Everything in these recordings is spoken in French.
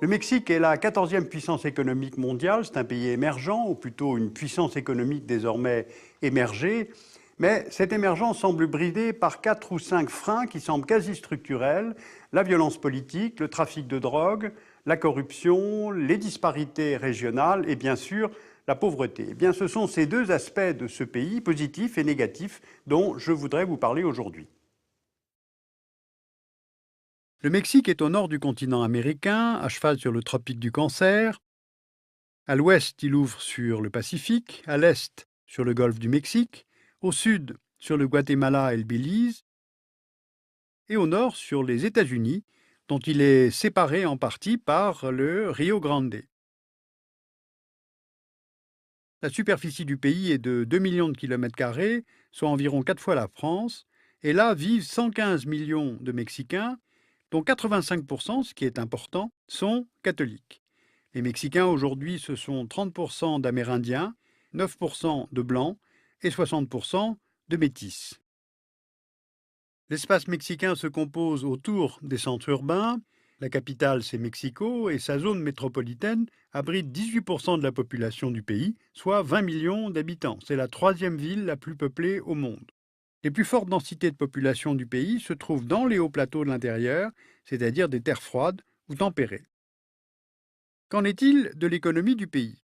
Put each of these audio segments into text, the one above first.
Le Mexique est la 14e puissance économique mondiale. C'est un pays émergent, ou plutôt une puissance économique désormais émergée. Mais cette émergence semble bridée par 4 ou 5 freins qui semblent quasi structurels: la violence politique, le trafic de drogue, la corruption, les disparités régionales et bien sûr la pauvreté. Eh bien, ce sont ces deux aspects de ce pays, positifs et négatifs, dont je voudrais vous parler aujourd'hui. Le Mexique est au nord du continent américain, à cheval sur le tropique du Cancer. À l'ouest, il ouvre sur le Pacifique, à l'est, sur le golfe du Mexique, au sud, sur le Guatemala et le Belize, et au nord, sur les États-Unis, dont il est séparé en partie par le Rio Grande. La superficie du pays est de 2 millions de kilomètres carrés, soit environ 4 fois la France, et là vivent 115 millions de Mexicains, dont 85%, ce qui est important, sont catholiques. Les Mexicains aujourd'hui, ce sont 30% d'Amérindiens, 9% de Blancs et 60% de Métis. L'espace mexicain se compose autour des centres urbains. La capitale, c'est Mexico, et sa zone métropolitaine abrite 18% de la population du pays, soit 20 millions d'habitants. C'est la troisième ville la plus peuplée au monde. Les plus fortes densités de population du pays se trouvent dans les hauts plateaux de l'intérieur, c'est-à-dire des terres froides ou tempérées. Qu'en est-il de l'économie du pays?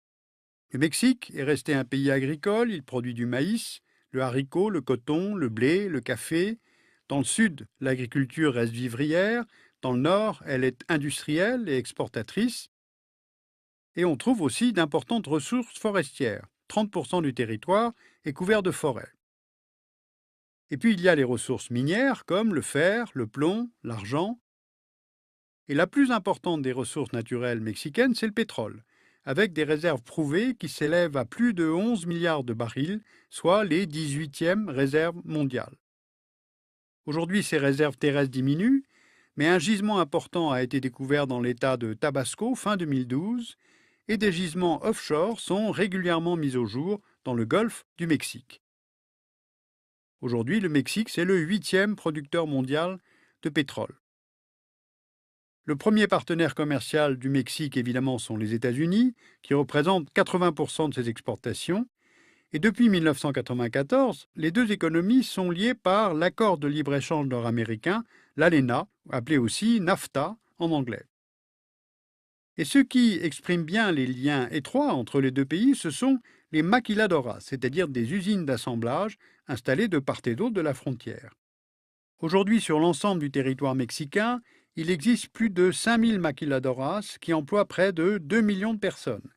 Le Mexique est resté un pays agricole, il produit du maïs, le haricot, le coton, le blé, le café. Dans le sud, l'agriculture reste vivrière, dans le nord, elle est industrielle et exportatrice. Et on trouve aussi d'importantes ressources forestières. 30% du territoire est couvert de forêts. Et puis il y a les ressources minières comme le fer, le plomb, l'argent. Et la plus importante des ressources naturelles mexicaines, c'est le pétrole, avec des réserves prouvées qui s'élèvent à plus de 11 milliards de barils, soit les 18e réserves mondiales. Aujourd'hui, ces réserves terrestres diminuent, mais un gisement important a été découvert dans l'État de Tabasco fin 2012, et des gisements offshore sont régulièrement mis au jour dans le golfe du Mexique. Aujourd'hui, le Mexique, c'est le 8e producteur mondial de pétrole. Le premier partenaire commercial du Mexique, évidemment, sont les États-Unis, qui représentent 80% de ses exportations. Et depuis 1994, les deux économies sont liées par l'accord de libre-échange nord-américain, l'ALENA, appelé aussi NAFTA en anglais. Et ce qui exprime bien les liens étroits entre les deux pays, ce sont les maquiladoras, c'est-à-dire des usines d'assemblage installées de part et d'autre de la frontière. Aujourd'hui, sur l'ensemble du territoire mexicain, il existe plus de 5000 maquiladoras qui emploient près de 2 millions de personnes.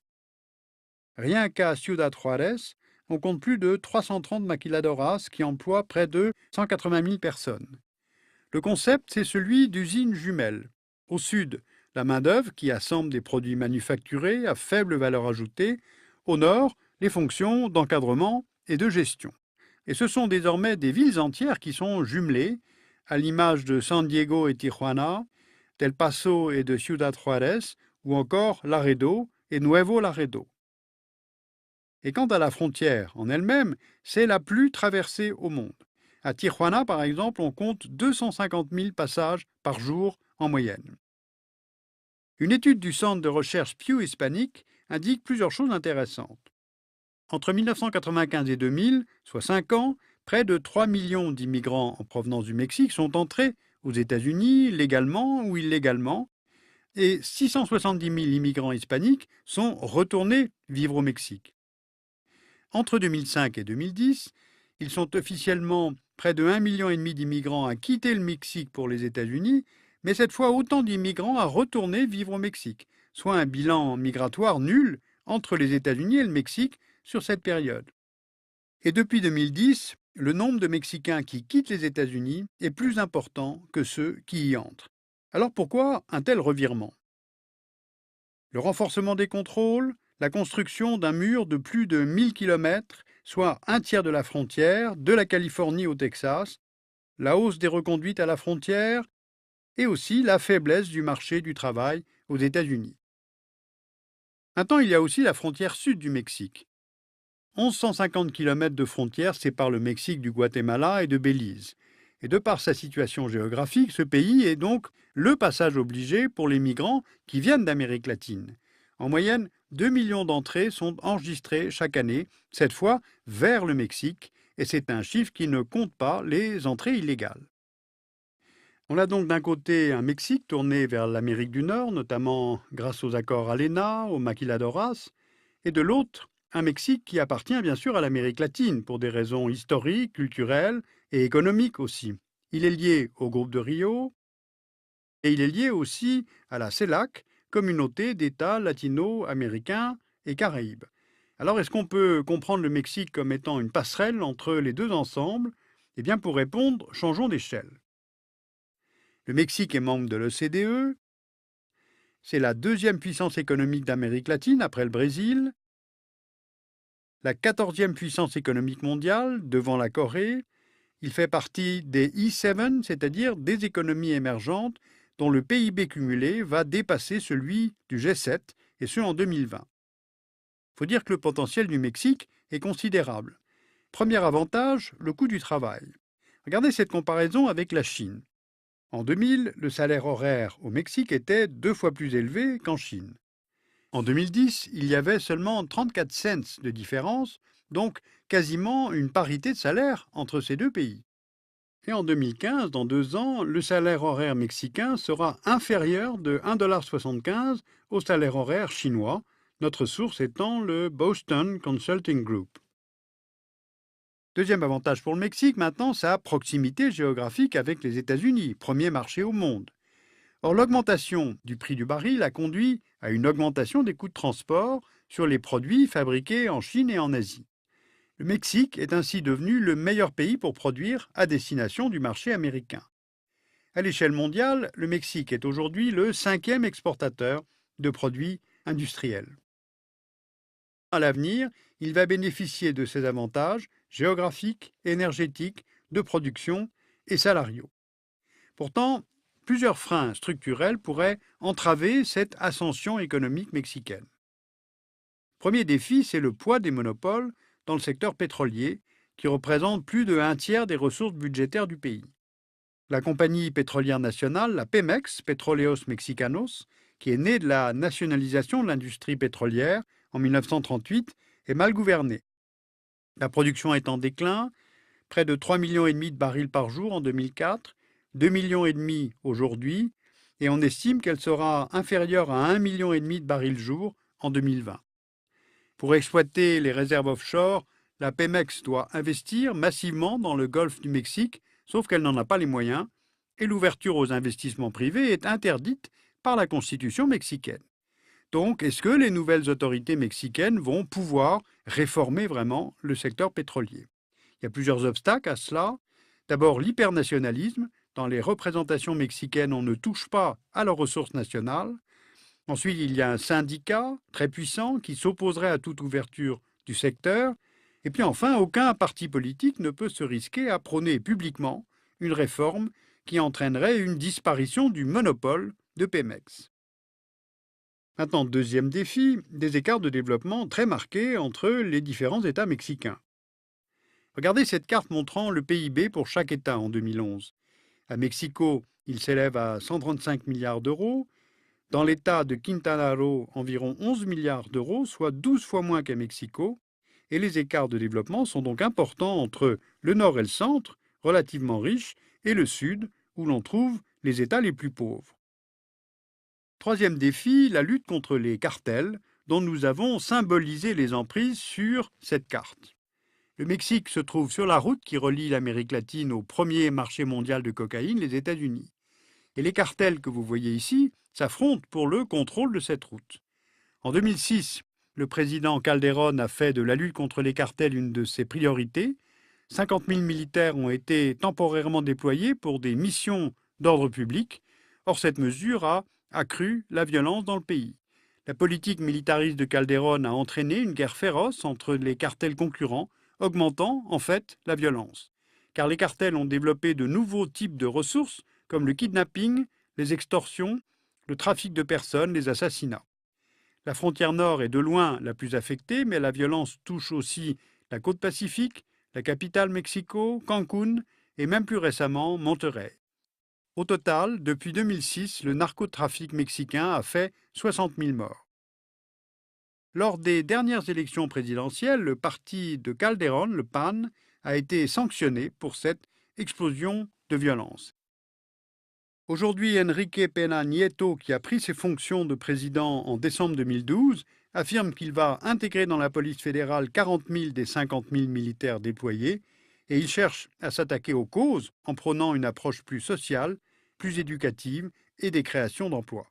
Rien qu'à Ciudad Juárez, on compte plus de 330 maquiladoras qui emploient près de 180 000 personnes. Le concept, c'est celui d'usines jumelles. Au sud, la main-d'œuvre qui assemble des produits manufacturés à faible valeur ajoutée. Au nord, les fonctions d'encadrement et de gestion. Et ce sont désormais des villes entières qui sont jumelées, à l'image de San Diego et Tijuana, d'El Paso et de Ciudad Juárez, ou encore Laredo et Nuevo Laredo. Et quant à la frontière en elle-même, c'est la plus traversée au monde. À Tijuana, par exemple, on compte 250 000 passages par jour en moyenne. Une étude du centre de recherche Pew Hispanic indique plusieurs choses intéressantes. Entre 1995 et 2000, soit 5 ans, près de 3 millions d'immigrants en provenance du Mexique sont entrés aux États-Unis, légalement ou illégalement, et 670 000 immigrants hispaniques sont retournés vivre au Mexique. Entre 2005 et 2010, ils sont officiellement près de 1,5 million d'immigrants à quitter le Mexique pour les États-Unis, mais cette fois autant d'immigrants à retourner vivre au Mexique, soit un bilan migratoire nul entre les États-Unis et le Mexique sur cette période. Et depuis 2010, le nombre de Mexicains qui quittent les États-Unis est plus important que ceux qui y entrent. Alors pourquoi un tel revirement? Le renforcement des contrôles, la construction d'un mur de plus de 1000 km, soit un tiers de la frontière, de la Californie au Texas, la hausse des reconduites à la frontière et aussi la faiblesse du marché du travail aux États-Unis. Maintenant, il y a aussi la frontière sud du Mexique. 1150 km de frontière séparent le Mexique du Guatemala et de Belize. Et de par sa situation géographique, ce pays est donc le passage obligé pour les migrants qui viennent d'Amérique latine. En moyenne, 2 millions d'entrées sont enregistrées chaque année, cette fois vers le Mexique, et c'est un chiffre qui ne compte pas les entrées illégales. On a donc d'un côté un Mexique tourné vers l'Amérique du Nord, notamment grâce aux accords ALENA, aux maquiladoras, et de l'autre, un Mexique qui appartient bien sûr à l'Amérique latine pour des raisons historiques, culturelles et économiques aussi. Il est lié au groupe de Rio et il est lié aussi à la CELAC, communauté d'États latino-américains et caraïbes. Alors est-ce qu'on peut comprendre le Mexique comme étant une passerelle entre les deux ensembles? Eh bien pour répondre, changeons d'échelle. Le Mexique est membre de l'OCDE, c'est la deuxième puissance économique d'Amérique latine après le Brésil, la 14e puissance économique mondiale devant la Corée. Il fait partie des E7, c'est-à-dire des économies émergentes dont le PIB cumulé va dépasser celui du G7, et ce en 2020. Il faut dire que le potentiel du Mexique est considérable. Premier avantage, le coût du travail. Regardez cette comparaison avec la Chine. En 2000, le salaire horaire au Mexique était 2 fois plus élevé qu'en Chine. En 2010, il y avait seulement 34 cents de différence, donc quasiment une parité de salaire entre ces deux pays. Et en 2015, dans 2 ans, le salaire horaire mexicain sera inférieur de 1,75 $ au salaire horaire chinois, notre source étant le Boston Consulting Group. Deuxième avantage pour le Mexique, maintenant, sa proximité géographique avec les États-Unis, premier marché au monde. Or, l'augmentation du prix du baril a conduit à une augmentation des coûts de transport sur les produits fabriqués en Chine et en Asie. Le Mexique est ainsi devenu le meilleur pays pour produire à destination du marché américain. À l'échelle mondiale, le Mexique est aujourd'hui le 5e exportateur de produits industriels. À l'avenir, il va bénéficier de ces avantages géographiques, énergétiques, de production et salariaux. Pourtant, plusieurs freins structurels pourraient entraver cette ascension économique mexicaine. Premier défi, c'est le poids des monopoles dans le secteur pétrolier, qui représente plus de 1/3 des ressources budgétaires du pays. La compagnie pétrolière nationale, la Pemex, Petróleos Mexicanos, qui est née de la nationalisation de l'industrie pétrolière en 1938, est mal gouvernée. La production est en déclin, près de 3,5 millions de barils par jour en 2004, 2,5 millions aujourd'hui, et on estime qu'elle sera inférieure à 1,5 million de barils jour en 2020. Pour exploiter les réserves offshore, la Pemex doit investir massivement dans le golfe du Mexique, sauf qu'elle n'en a pas les moyens, et l'ouverture aux investissements privés est interdite par la Constitution mexicaine. Donc, est-ce que les nouvelles autorités mexicaines vont pouvoir réformer vraiment le secteur pétrolier? Il y a plusieurs obstacles à cela. D'abord, l'hypernationalisme. Dans les représentations mexicaines, on ne touche pas à leurs ressources nationales. Ensuite, il y a un syndicat très puissant qui s'opposerait à toute ouverture du secteur. Et puis enfin, aucun parti politique ne peut se risquer à prôner publiquement une réforme qui entraînerait une disparition du monopole de Pemex. Maintenant, deuxième défi, des écarts de développement très marqués entre les différents États mexicains. Regardez cette carte montrant le PIB pour chaque État en 2011. À Mexico, il s'élève à 135 milliards d'euros. Dans l'État de Quintana Roo, environ 11 milliards d'euros, soit 12 fois moins qu'à Mexico. Et les écarts de développement sont donc importants entre le nord et le centre, relativement riches, et le sud, où l'on trouve les États les plus pauvres. Troisième défi, la lutte contre les cartels, dont nous avons symbolisé les emprises sur cette carte. Le Mexique se trouve sur la route qui relie l'Amérique latine au premier marché mondial de cocaïne, les États-Unis. Et les cartels que vous voyez ici s'affrontent pour le contrôle de cette route. En 2006, le président Calderón a fait de la lutte contre les cartels une de ses priorités. 50 000 militaires ont été temporairement déployés pour des missions d'ordre public. Or, cette mesure a accru la violence dans le pays. La politique militariste de Calderón a entraîné une guerre féroce entre les cartels concurrents, augmentant en fait la violence. Car les cartels ont développé de nouveaux types de ressources, comme le kidnapping, les extorsions, le trafic de personnes, les assassinats. La frontière nord est de loin la plus affectée, mais la violence touche aussi la côte pacifique, la capitale Mexico, Cancún et même plus récemment Monterrey. Au total, depuis 2006, le narcotrafic mexicain a fait 60 000 morts. Lors des dernières élections présidentielles, le parti de Calderón, le PAN, a été sanctionné pour cette explosion de violence. Aujourd'hui, Enrique Peña Nieto, qui a pris ses fonctions de président en décembre 2012, affirme qu'il va intégrer dans la police fédérale 40 000 des 50 000 militaires déployés et il cherche à s'attaquer aux causes en prônant une approche plus sociale, plus éducative et des créations d'emplois.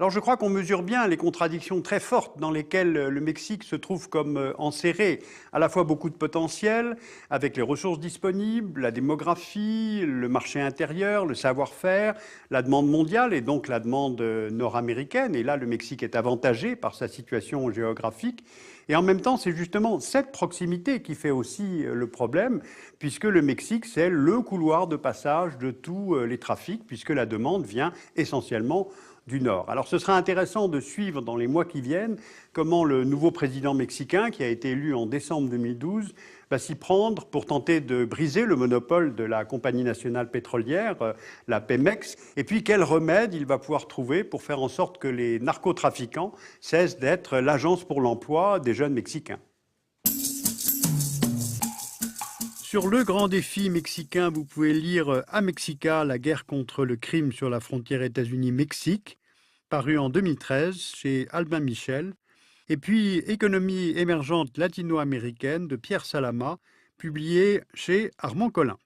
Alors je crois qu'on mesure bien les contradictions très fortes dans lesquelles le Mexique se trouve comme enserré, à la fois beaucoup de potentiel, avec les ressources disponibles, la démographie, le marché intérieur, le savoir-faire, la demande mondiale et donc la demande nord-américaine. Et là, le Mexique est avantagé par sa situation géographique. Et en même temps, c'est justement cette proximité qui fait aussi le problème, puisque le Mexique, c'est le couloir de passage de tous les trafics, puisque la demande vient essentiellement du Nord. Alors ce sera intéressant de suivre dans les mois qui viennent comment le nouveau président mexicain, qui a été élu en décembre 2012, va s'y prendre pour tenter de briser le monopole de la compagnie nationale pétrolière, la Pemex, et puis quels remèdes il va pouvoir trouver pour faire en sorte que les narcotrafiquants cessent d'être l'agence pour l'emploi des jeunes Mexicains. Sur le grand défi mexicain, vous pouvez lire Amexica, la guerre contre le crime sur la frontière États-Unis-Mexique, paru en 2013 chez Albin Michel, et puis Économie émergente latino-américaine de Pierre Salama, publié chez Armand Collin.